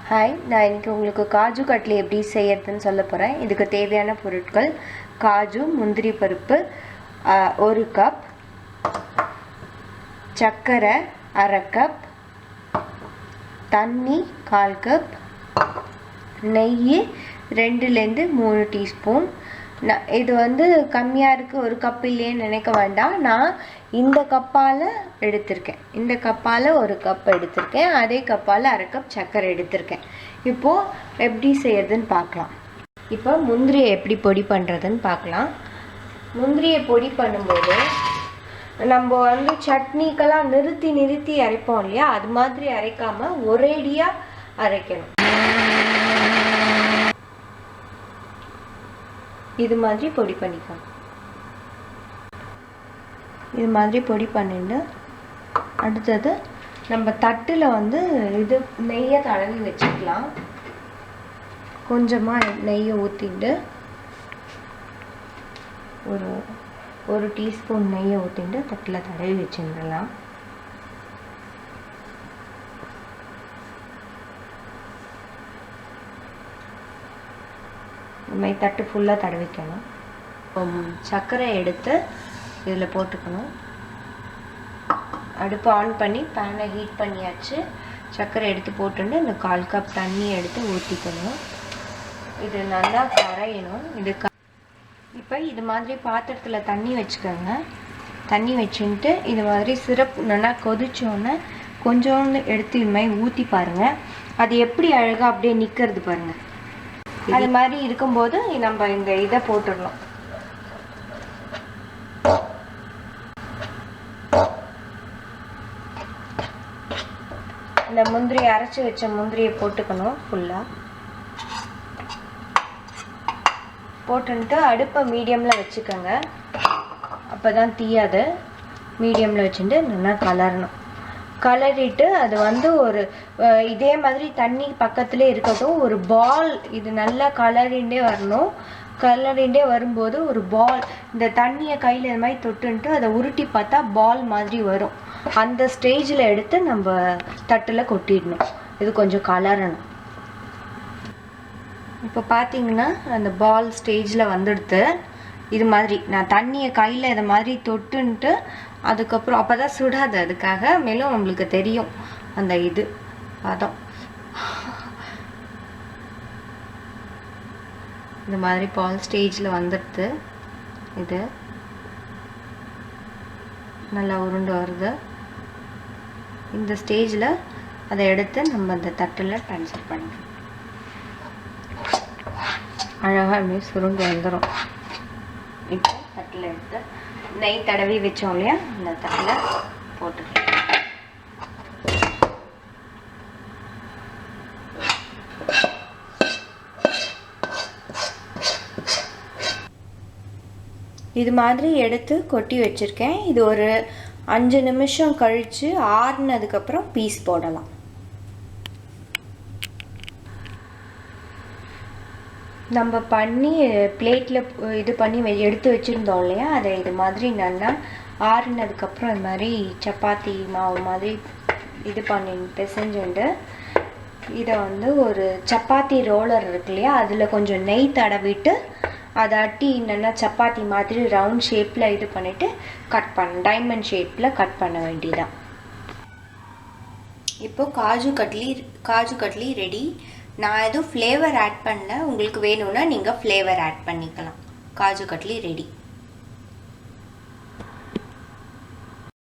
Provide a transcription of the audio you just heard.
Hi, நான் இன்றைக்கி உங்களுக்கு காஜு கட்லி எப்படி செய்யறதுன்னு சொல்ல போகிறேன். இதுக்கு தேவையான பொருட்கள்: காஜு, முந்திரி பருப்பு 1 கப், சர்க்கரை 1/2 கப், தண்ணி 1/4 கப், நெய் 2லேருந்து 3 டீஸ்பூன். இது கம்மியாக இருக்குது, 1 கப் இல்லையேன்னு நினைக்க வேண்டாம். நான் இந்த கப்பால் எடுத்திருக்கேன், இந்த கப்பால் 1 கப் எடுத்திருக்கேன், அதே கப்பால் 1/2 கப் சர்க்கரை எடுத்திருக்கேன். இப்போது எப்படி செய்யறதுன்னு பார்க்கலாம். இப்போ முந்திரியை எப்படி பொடி பண்ணுறதுன்னு பார்க்கலாம். முந்திரியை பொடி பண்ணும்போது நம்ம சட்னிக்கெல்லாம் நிறுத்தி அரைப்போம் இல்லையா, அது மாதிரி அரைக்காமல் ஒரேடியாக அரைக்கணும். இது மாதிரி பொடி பண்ணிக்கணும். இது மாதிரி பொடி பண்ணிட்டு அடுத்தது நம்ம தட்டில் இது நெய்யை தடவி வச்சுக்கலாம். கொஞ்சமாக நெய்யை ஊற்றிட்டு ஒரு டீஸ்பூன் நெய்யை ஊற்றிட்டு தட்டில் தடவி வச்சுடலாம். இந்த மாதிரி தட்டு ஃபுல்லாக தடவிக்கணும். சர்க்கரை எடுத்து இதில் போட்டுக்கணும். அடுப்பு ஆன் பண்ணி பேனை ஹீட் பண்ணியாச்சு. சர்க்கரை எடுத்து போட்டுட்டு இந்த 1/4 கப் தண்ணி எடுத்து ஊற்றிக்கணும். இது நல்லா கரையணும். இப்போ இது மாதிரி பாத்திரத்தில் தண்ணி வச்சுக்கோங்க. தண்ணி வச்சுட்டு இது மாதிரி சிரப் நல்லா கொதிச்சோன்னே கொஞ்சோண்டு எடுத்து இது மாதிரி ஊற்றி பாருங்கள். அது எப்படி அழகாக அப்படியே நிற்கிறது பாருங்கள். அது மாதிரி இருக்கும்போது நம்ம இந்த இதை போட்டுடணும். இந்த முந்திரி அரைச்சி வச்ச முந்திரியை போட்டுக்கணும். ஃபுல்லாக போட்டுன்ட்டு அடுப்பை மீடியமில் வச்சுக்கோங்க. அப்போ தான் தீயாது. மீடியமில் வச்சுட்டு நல்லா கலரணும். கலரிட்டு அது ஒரு இதே மாதிரி தண்ணி பக்கத்துலேயே இருக்கட்டும். ஒரு பால் இது நல்லா கலரிண்டே வரணும். கலரிண்டே வரும்போது ஒரு பால், இந்த தண்ணியை கையில் இது மாதிரி தொட்டுன்ட்டு அதை உருட்டி பார்த்தா பால் மாதிரி வரும். அந்த ஸ்டேஜில் எடுத்து நம்ம தட்டில் கொட்டிடணும். இது கொஞ்சம் கலரணும். இப்போ பார்த்தீங்கன்னா அந்த பால் ஸ்டேஜில் வந்துடுத்து. இது மாதிரி நான் தண்ணியை கையில் இதை மாதிரி தொட்டுன்ட்டு அதுக்கப்புறம் அப்போ தான் சுடாது. அதுக்காக மேலும் நம்மளுக்கு தெரியும் அந்த இது பதம். இந்த மாதிரி பால் ஸ்டேஜில் வந்துடுது. இது நல்லா உருண்டு வருது. இந்த ஸ்டேஜில் அதை எடுத்து நம்ம அந்த தட்டில் ட்ரான்ஸ்ஃபர் பண்ணிக்கணும். அழகாக அப்படியே சுருண்டு வந்துடும். இப்போ தட்டில் எடுத்து நெய் தடவி வச்சோம் இல்லையா, அந்த தட்டில் போட்டுக்கலாம். இது மாதிரி எடுத்து கொட்டி வச்சுருக்கேன். இது ஒரு 5 நிமிஷம் கழித்து ஆறுனதுக்கப்புறம் பீஸ் போடலாம். நம்ம பண்ணி பிளேட்டில் இது பண்ணி எடுத்து வச்சுருந்தோம் இல்லையா, அதை இது மாதிரி நல்லா ஆறுனதுக்கப்புறம் இது மாதிரி சப்பாத்தி மாவு மாதிரி இது பண்ணி பிசைஞ்சுட்டு இதை ஒரு சப்பாத்தி ரோலர் இருக்கு இல்லையா, அதில் கொஞ்சம் நெய் தடவிட்டு அதை அட்டி நல்லா சப்பாத்தி மாதிரி ரவுண்ட் ஷேப்பில் இது பண்ணிவிட்டு டைமண்ட் ஷேப்பில் கட் பண்ண வேண்டியதான். இப்போது காஜு கட்லி ரெடி. நான் எதுவும் ஃப்ளேவர் ஆட் பண்ணல. உங்களுக்கு வேணும்னா நீங்கள் ஃப்ளேவர் ஆட் பண்ணிக்கலாம். காஜு கட்லி ரெடி.